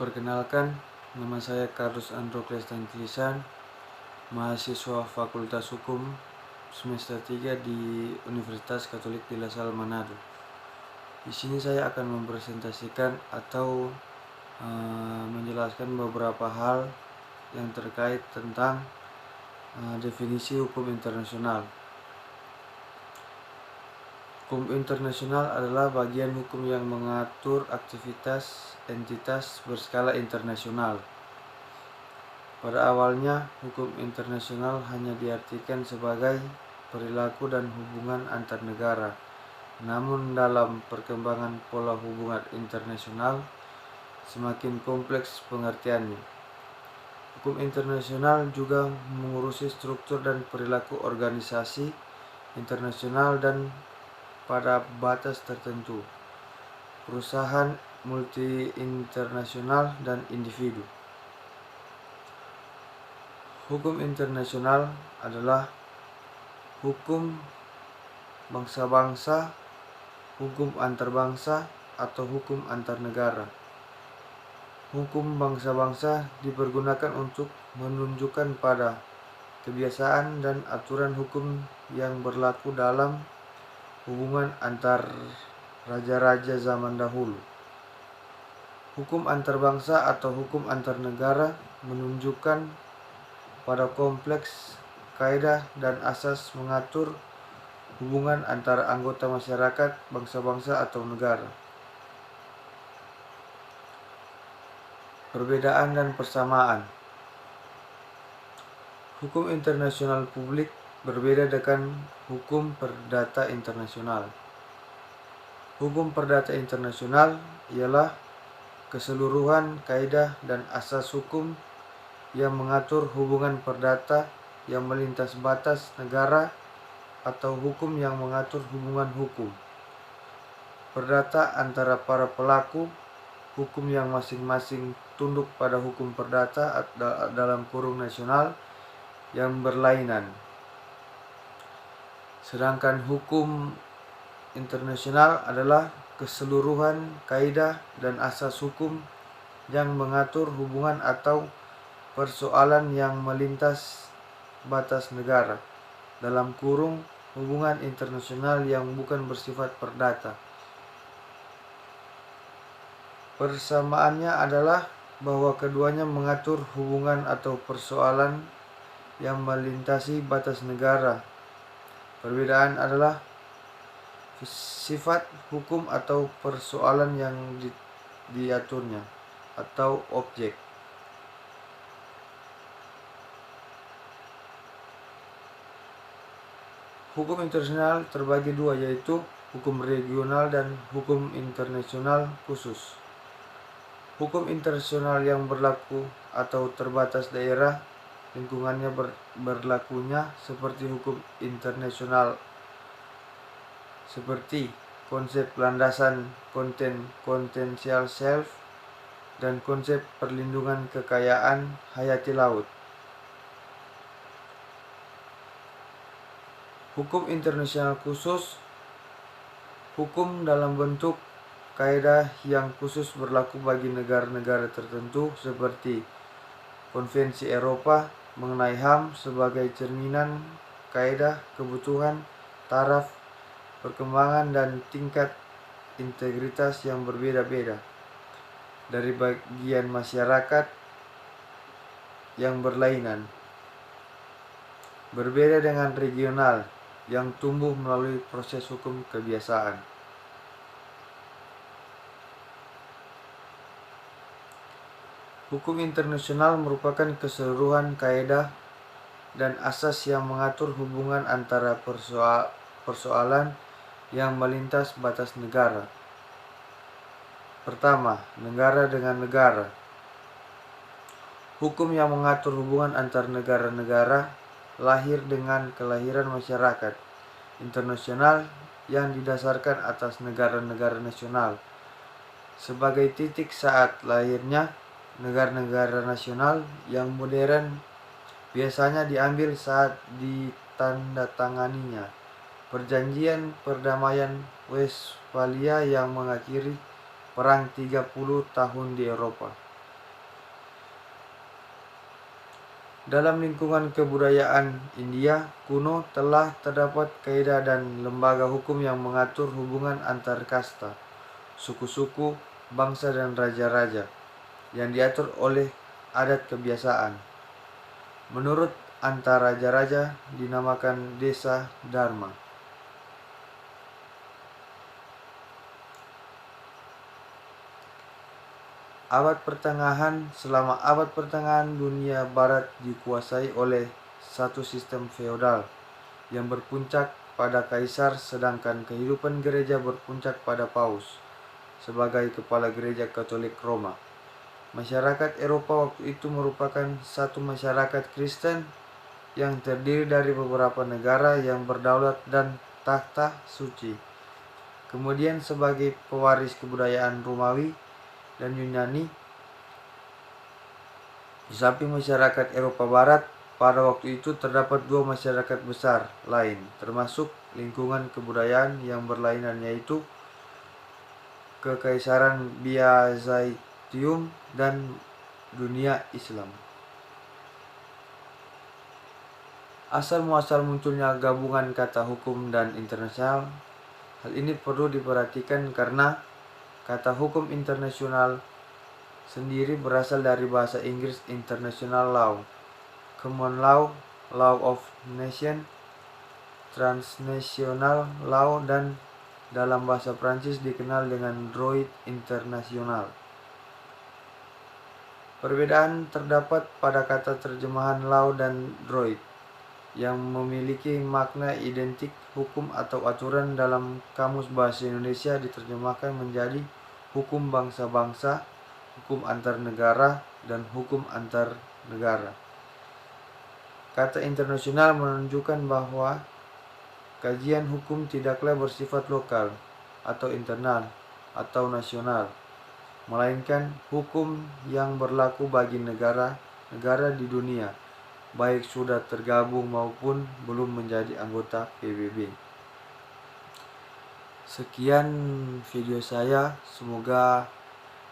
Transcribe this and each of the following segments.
Perkenalkan, nama saya Carlos Andro Klestantisan, mahasiswa Fakultas Hukum semester 3 di Universitas Katolik di La Salle, Manado. Di sini saya akan mempresentasikan atau menjelaskan beberapa hal yang terkait tentang definisi hukum internasional. Hukum internasional adalah bagian hukum yang mengatur aktivitas entitas berskala internasional. Pada awalnya, hukum internasional hanya diartikan sebagai perilaku dan hubungan antar negara. Namun dalam perkembangan pola hubungan internasional, semakin kompleks pengertiannya. Hukum internasional juga mengurusi struktur dan perilaku organisasi internasional dan pada batas tertentu, perusahaan multi internasional dan individu. Hukum internasional adalah hukum bangsa-bangsa, hukum antar bangsa, atau hukum antar negara. Hukum bangsa-bangsa dipergunakan untuk menunjukkan pada kebiasaan dan aturan hukum yang berlaku dalam hubungan antar raja-raja zaman dahulu. Hukum antar bangsa atau hukum antar negara menunjukkan pada kompleks kaidah dan asas mengatur hubungan antara anggota masyarakat, bangsa-bangsa atau negara. Perbedaan dan persamaan. Hukum internasional publik berbeda dengan hukum perdata internasional. Hukum perdata internasional ialah keseluruhan kaidah dan asas hukum yang mengatur hubungan perdata yang melintas batas negara atau hukum yang mengatur hubungan hukum perdata antara para pelaku hukum yang masing-masing tunduk pada hukum perdata dalam kurung nasional yang berlainan. Sedangkan hukum internasional adalah keseluruhan kaidah dan asas hukum yang mengatur hubungan atau persoalan yang melintas batas negara dalam kurung hubungan internasional yang bukan bersifat perdata. Persamaannya adalah bahwa keduanya mengatur hubungan atau persoalan yang melintasi batas negara. Perbedaan adalah sifat hukum atau persoalan yang diaturnya atau objek. Hukum internasional terbagi dua, yaitu hukum regional dan hukum internasional khusus. Hukum internasional yang berlaku atau terbatas daerah lingkungannya berlakunya seperti hukum internasional seperti konsep landasan potential self dan konsep perlindungan kekayaan hayati laut. Hukum internasional khusus, hukum dalam bentuk kaidah yang khusus berlaku bagi negara-negara tertentu seperti Konvensi Eropa mengenai HAM sebagai cerminan kaidah kebutuhan, taraf, perkembangan dan tingkat integritas yang berbeda-beda dari bagian masyarakat yang berlainan. Berbeda dengan regional yang tumbuh melalui proses hukum kebiasaan. Hukum internasional merupakan keseluruhan kaidah dan asas yang mengatur hubungan antara persoalan yang melintas batas negara. Pertama, negara dengan negara. Hukum yang mengatur hubungan antar negara-negara lahir dengan kelahiran masyarakat internasional yang didasarkan atas negara-negara nasional. Sebagai titik saat lahirnya negara-negara nasional yang modern biasanya diambil saat ditandatanganinya Perjanjian Perdamaian Westphalia yang mengakhiri Perang 30 tahun di Eropa. Dalam lingkungan kebudayaan India kuno telah terdapat kaidah dan lembaga hukum yang mengatur hubungan antar kasta, suku-suku, bangsa dan raja-raja yang diatur oleh adat kebiasaan. Menurut antar raja-raja dinamakan desa dharma. Selama abad pertengahan dunia barat dikuasai oleh satu sistem feodal yang berpuncak pada kaisar, sedangkan kehidupan gereja berpuncak pada paus sebagai kepala gereja Katolik Roma. Masyarakat Eropa waktu itu merupakan satu masyarakat Kristen yang terdiri dari beberapa negara yang berdaulat dan takhta suci. Kemudian sebagai pewaris kebudayaan Romawi dan Yunani, di samping masyarakat Eropa Barat, pada waktu itu terdapat dua masyarakat besar lain, termasuk lingkungan kebudayaan yang berlainan, yaitu Kekaisaran Byzantium dan dunia Islam. Asal-muasal munculnya gabungan kata hukum dan internasional. Hal ini perlu diperhatikan karena kata hukum internasional sendiri berasal dari bahasa Inggris international law, common law, law of nation, transnational law, dan dalam bahasa Prancis dikenal dengan droit international. Perbedaan terdapat pada kata terjemahan law dan droit yang memiliki makna identik. Hukum atau aturan dalam Kamus Bahasa Indonesia diterjemahkan menjadi hukum bangsa-bangsa, hukum antar negara, dan hukum antar negara. Kata internasional menunjukkan bahwa kajian hukum tidaklah bersifat lokal atau internal atau nasional, melainkan hukum yang berlaku bagi negara-negara di dunia, baik sudah tergabung maupun belum menjadi anggota PBB. Sekian video saya, semoga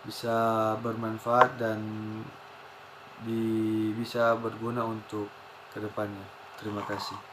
bisa bermanfaat dan bisa berguna untuk kedepannya. Terima kasih.